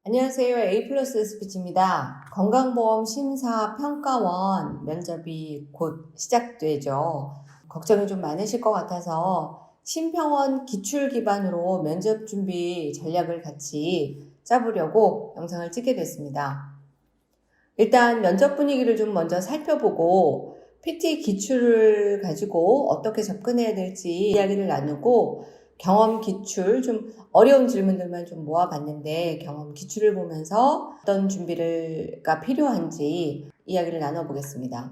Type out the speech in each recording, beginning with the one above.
안녕하세요. A 플러스 스피치입니다. 건강보험 심사평가원 면접이 곧 시작되죠. 걱정이 좀 많으실 것 같아서 심평원 기출 기반으로 면접 준비 전략을 같이 짜보려고 영상을 찍게 됐습니다. 일단 면접 분위기를 좀 먼저 살펴보고 PT 기출을 가지고 어떻게 접근해야 될지 이야기를 나누고 경험 기출, 좀 어려운 질문들만 좀 모아봤는데 경험 기출을 보면서 어떤 준비가 필요한지 이야기를 나눠보겠습니다.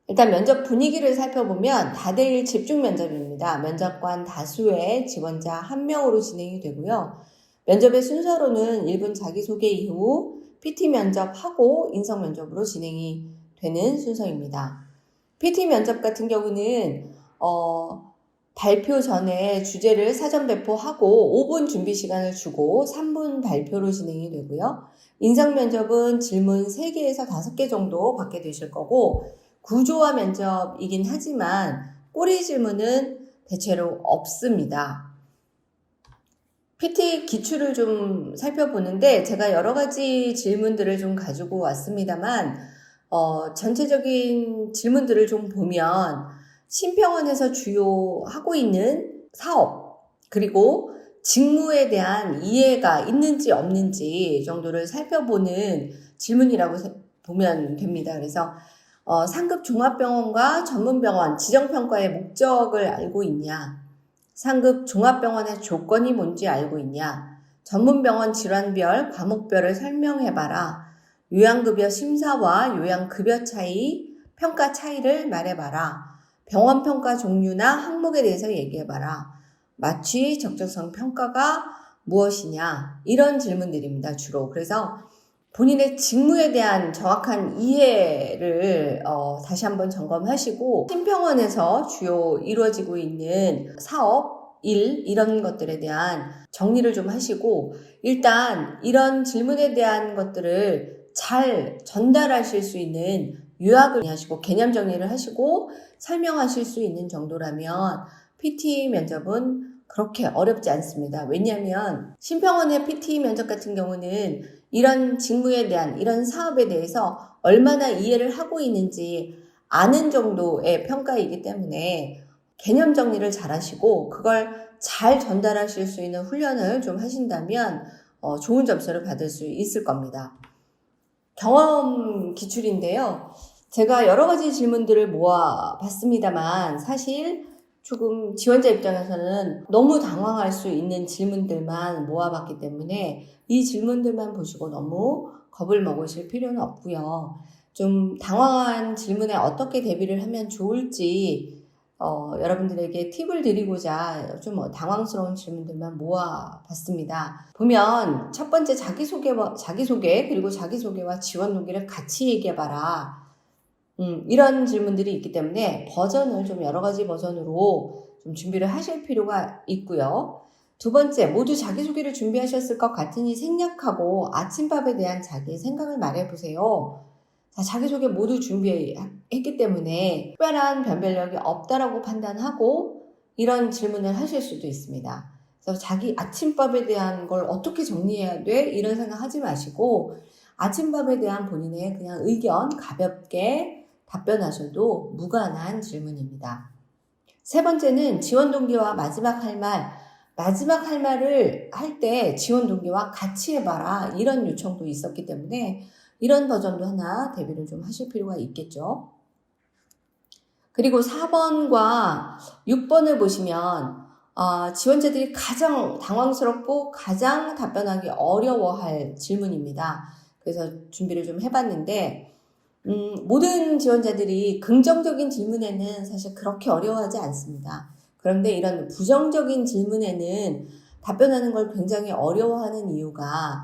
일단 면접 분위기를 살펴보면 다대일 집중 면접입니다. 면접관 다수의 지원자 1명으로 진행이 되고요. 면접의 순서로는 1분 자기소개 이후 PT 면접하고 인성 면접으로 진행이 되는 순서입니다. PT 면접 같은 경우는 발표 전에 주제를 사전 배포하고 5분 준비 시간을 주고 3분 발표로 진행이 되고요. 인성 면접은 질문 3개에서 5개 정도 받게 되실 거고 구조화 면접이긴 하지만 꼬리 질문은 대체로 없습니다. PT 기출을 좀 살펴보는데 제가 여러 가지 질문들을 좀 가지고 왔습니다만 전체적인 질문들을 좀 보면 심평원에서 주요 하고 있는 사업 그리고 직무에 대한 이해가 있는지 없는지 정도를 살펴보는 질문이라고 보면 됩니다. 그래서 상급 종합병원과 전문병원 지정평가의 목적을 알고 있냐, 상급 종합병원의 조건이 뭔지 알고 있냐, 전문병원 질환별, 과목별을 설명해봐라, 요양급여 심사와 요양급여 차이, 평가 차이를 말해봐라, 병원평가 종류나 항목에 대해서 얘기해봐라, 마취 적정성 평가가 무엇이냐, 이런 질문들입니다, 주로. 그래서 본인의 직무에 대한 정확한 이해를 다시 한번 점검하시고 심평원에서 주요 이루어지고 있는 사업, 일 이런 것들에 대한 정리를 좀 하시고 일단 이런 질문에 대한 것들을 잘 전달하실 수 있는 요약을 하시고 개념 정리를 하시고 설명하실 수 있는 정도라면 PT 면접은 그렇게 어렵지 않습니다. 왜냐하면 심평원의 PT 면접 같은 경우는 이런 직무에 대한 이런 사업에 대해서 얼마나 이해를 하고 있는지 아는 정도의 평가이기 때문에 개념 정리를 잘 하시고 그걸 잘 전달하실 수 있는 훈련을 좀 하신다면 좋은 점수를 받을 수 있을 겁니다. 경험 기출인데요. 제가 여러 가지 질문들을 모아봤습니다만 사실 조금 지원자 입장에서는 너무 당황할 수 있는 질문들만 모아봤기 때문에 이 질문들만 보시고 너무 겁을 먹으실 필요는 없고요. 좀 당황한 질문에 어떻게 대비를 하면 좋을지 여러분들에게 팁을 드리고자 좀 당황스러운 질문들만 모아봤습니다. 보면 첫 번째 자기소개 그리고 자기소개와 지원 동기를 같이 얘기해봐라. 이런 질문들이 있기 때문에 버전을 좀 여러 가지 버전으로 좀 준비를 하실 필요가 있고요. 두 번째, 모두 자기소개를 준비하셨을 것 같으니 생략하고 아침밥에 대한 자기의 생각을 말해보세요. 자, 자기소개 모두 준비했기 때문에 특별한 변별력이 없다라고 판단하고 이런 질문을 하실 수도 있습니다. 그래서 자기 아침밥에 대한 걸 어떻게 정리해야 돼? 이런 생각 하지 마시고 아침밥에 대한 본인의 그냥 의견 가볍게 답변하셔도 무관한 질문입니다. 세 번째는 지원 동기와 마지막 할 말을 할 때 지원 동기와 같이 해봐라 이런 요청도 있었기 때문에 이런 버전도 하나 대비를 좀 하실 필요가 있겠죠. 그리고 4번과 6번을 보시면 지원자들이 가장 당황스럽고 가장 답변하기 어려워할 질문입니다. 그래서 준비를 좀 해봤는데 모든 지원자들이 긍정적인 질문에는 사실 그렇게 어려워하지 않습니다. 그런데 이런 부정적인 질문에는 답변하는 걸 굉장히 어려워하는 이유가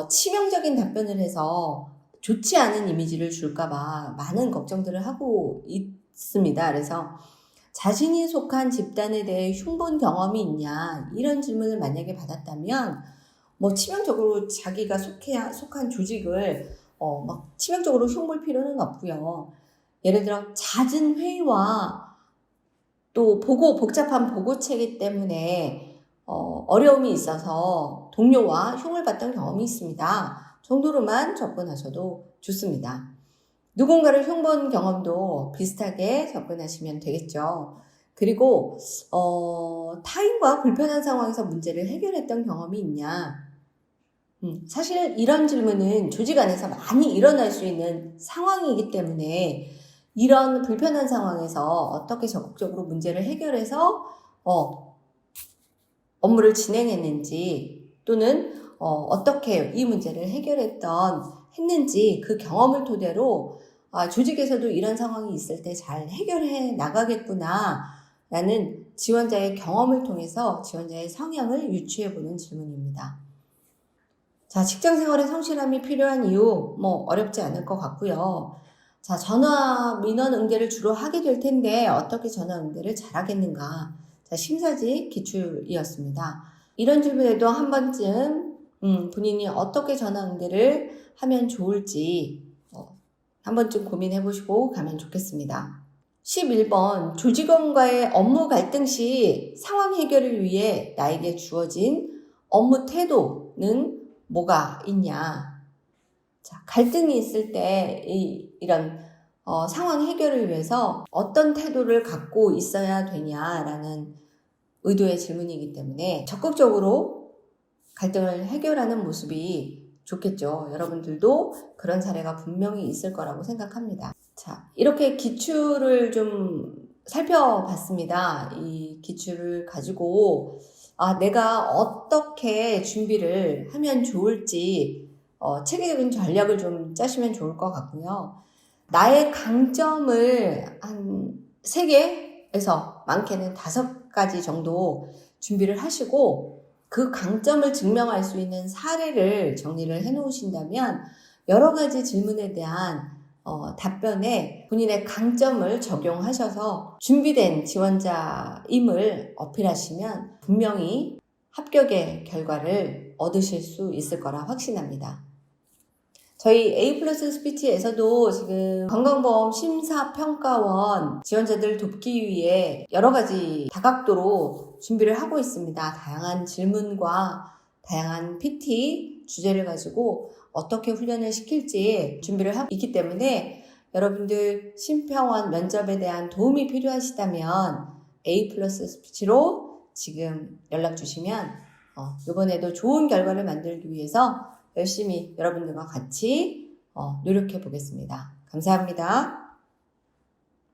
치명적인 답변을 해서 좋지 않은 이미지를 줄까봐 많은 걱정들을 하고 있습니다. 그래서 자신이 속한 집단에 대해 흉본 경험이 있냐 이런 질문을 만약에 받았다면 치명적으로 자기가 속한 조직을 막 치명적으로 흉볼 필요는 없고요. 예를 들어 잦은 회의와 또 복잡한 보고체계 때문에 어려움이 있어서 동료와 흉을 봤던 경험이 있습니다. 정도로만 접근하셔도 좋습니다. 누군가를 흉본 경험도 비슷하게 접근하시면 되겠죠. 그리고 타인과 불편한 상황에서 문제를 해결했던 경험이 있냐? 사실 이런 질문은 조직 안에서 많이 일어날 수 있는 상황이기 때문에 이런 불편한 상황에서 어떻게 적극적으로 문제를 해결해서 업무를 진행했는지 또는 어떻게 이 문제를 했는지 그 경험을 토대로 조직에서도 이런 상황이 있을 때 잘 해결해 나가겠구나 라는 지원자의 경험을 통해서 지원자의 성향을 유추해보는 질문입니다. 자, 직장생활에 성실함이 필요한 이유 어렵지 않을 것 같고요. 자, 전화 민원 응대를 주로 하게 될 텐데 어떻게 전화 응대를 잘하겠는가? 자, 심사직 기출이었습니다. 이런 질문에도 한 번쯤 본인이 어떻게 전화 응대를 하면 좋을지 한 번쯤 고민해 보시고 가면 좋겠습니다. 11번 조직원과의 업무 갈등 시 상황 해결을 위해 나에게 주어진 업무 태도는 뭐가 있냐? 자, 갈등이 있을 때 이런 상황 해결을 위해서 어떤 태도를 갖고 있어야 되냐라는 의도의 질문이기 때문에 적극적으로 갈등을 해결하는 모습이 좋겠죠. 여러분들도 그런 사례가 분명히 있을 거라고 생각합니다. 자, 이렇게 기출을 좀 살펴봤습니다. 이 기출을 가지고 내가 어떻게 준비를 하면 좋을지 체계적인 전략을 좀 짜시면 좋을 것 같고요. 나의 강점을 한 3개에서 많게는 5가지 정도 준비를 하시고 그 강점을 증명할 수 있는 사례를 정리를 해 놓으신다면 여러 가지 질문에 대한 답변에 본인의 강점을 적용하셔서 준비된 지원자임을 어필하시면 분명히 합격의 결과를 얻으실 수 있을 거라 확신합니다. 저희 A+ 스피치에서도 지금 건강보험 심사평가원 지원자들 돕기 위해 여러 가지 다각도로 준비를 하고 있습니다. 다양한 질문과 다양한 PT 주제를 가지고 어떻게 훈련을 시킬지 준비를 하고 있기 때문에 여러분들 심평원 면접에 대한 도움이 필요하시다면 A+ 스피치로 지금 연락 주시면 이번에도 좋은 결과를 만들기 위해서 열심히 여러분들과 같이 노력해 보겠습니다. 감사합니다.